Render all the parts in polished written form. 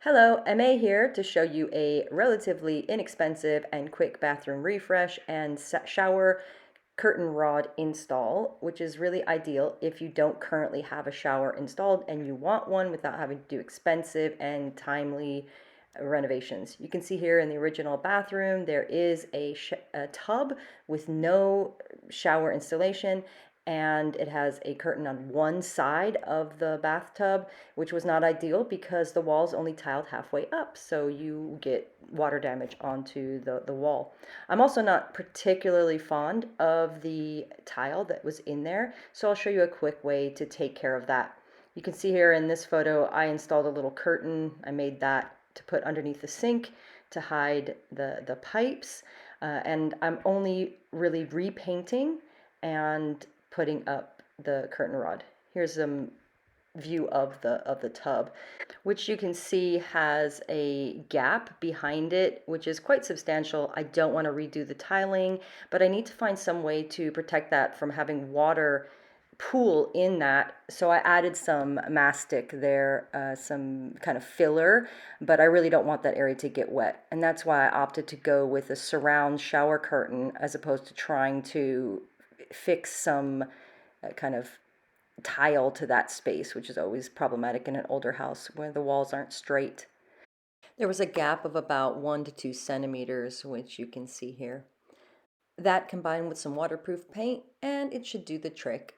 Hello, MA here to show you a relatively inexpensive and quick bathroom refresh and shower curtain rod install, which is really ideal if you don't currently have a shower installed and you want one without having to do expensive and timely renovations. You can see here in the original bathroom there is a tub with no shower installation, and it has a curtain on one side of the bathtub, which was not ideal because the wall's only tiled halfway up, so you get water damage onto the wall. I'm also not particularly fond of the tile that was in there, so I'll show you a quick way to take care of that. You can see here in this photo I installed a little curtain. I made that to put underneath the sink to hide the pipes, and I'm only really repainting and putting up the curtain rod. Here's a view of the tub, which you can see has a gap behind it, which is quite substantial. I don't want to redo the tiling, but I need to find some way to protect that from having water pool in that. So I added some mastic there, some kind of filler, but I really don't want that area to get wet. And that's why I opted to go with a surround shower curtain as opposed to trying to fix some kind of tile to that space, which is always problematic in an older house where the walls aren't straight. There was a gap of about 1 to 2 centimeters, which you can see here. That combined with some waterproof paint, and it should do the trick.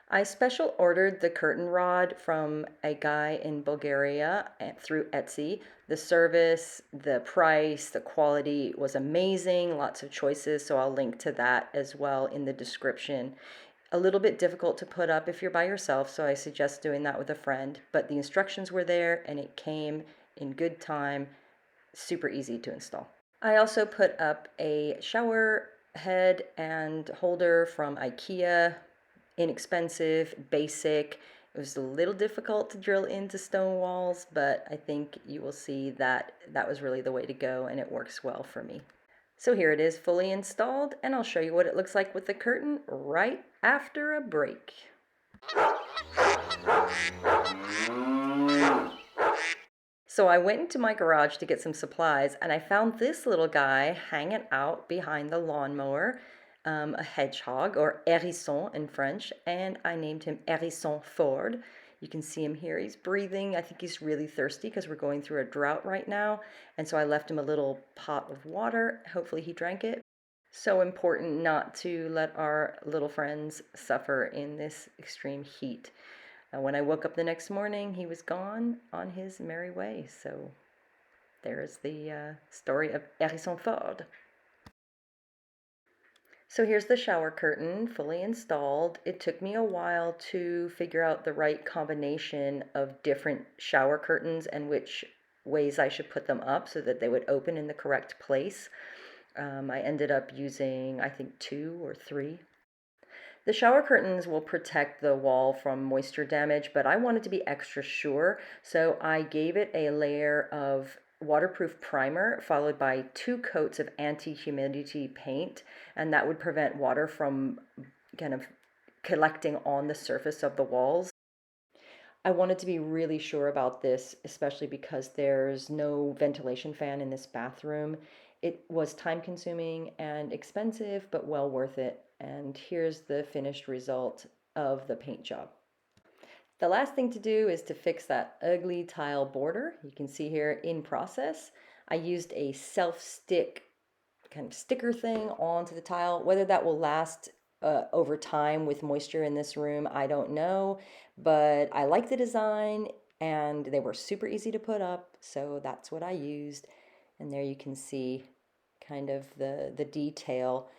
I special ordered the curtain rod from a guy in Bulgaria through Etsy. The service, the price, the quality was amazing, lots of choices, so I'll link to that as well in the description. A little bit difficult to put up if you're by yourself, so I suggest doing that with a friend, but the instructions were there and it came in good time, super easy to install. I also put up a shower head and holder from IKEA, inexpensive, basic. It was a little difficult to drill into stone walls, but I think you will see that that was really the way to go and it works well for me. So here it is fully installed, and I'll show you what it looks like with the curtain right after a break. So I went into my garage to get some supplies, and I found this little guy hanging out behind the lawnmower, a hedgehog, or hérisson in French, and I named him Hérisson Ford. You can see him here. He's breathing. I think he's really thirsty because we're going through a drought right now, and so I left him a little pot of water. Hopefully he drank it. So important not to let our little friends suffer in this extreme heat. When I woke up the next morning, he was gone on his merry way. So there's the story of Hérisson Ford. So here's the shower curtain fully installed. It took me a while to figure out the right combination of different shower curtains and which ways I should put them up so that they would open in the correct place. I ended up using, I think, 2 or 3. The shower curtains will protect the wall from moisture damage, but I wanted to be extra sure, so I gave it a layer of waterproof primer followed by 2 coats of anti-humidity paint, and that would prevent water from kind of collecting on the surface of the walls. I wanted to be really sure about this, especially because there's no ventilation fan in this bathroom. It was time consuming and expensive, but well worth it. And here's the finished result of the paint job. The last thing to do is to fix that ugly tile border. You can see here in process. I used a self-stick kind of sticker thing onto the tile. Whether that will last over time with moisture in this room, I don't know, but I like the design and they were super easy to put up, so that's what I used. And there you can see kind of the detail.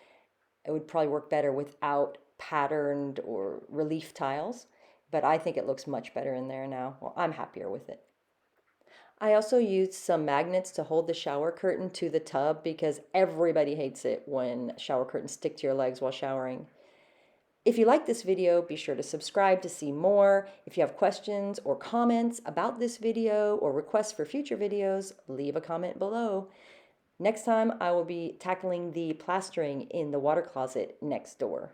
It would probably work better without patterned or relief tiles, but I think it looks much better in there now. Well, I'm happier with it. I also used some magnets to hold the shower curtain to the tub because everybody hates it when shower curtains stick to your legs while showering. If you like this video, be sure to subscribe to see more. If you have questions or comments about this video or requests for future videos, leave a comment below. Next time I will be tackling the plastering in the water closet next door.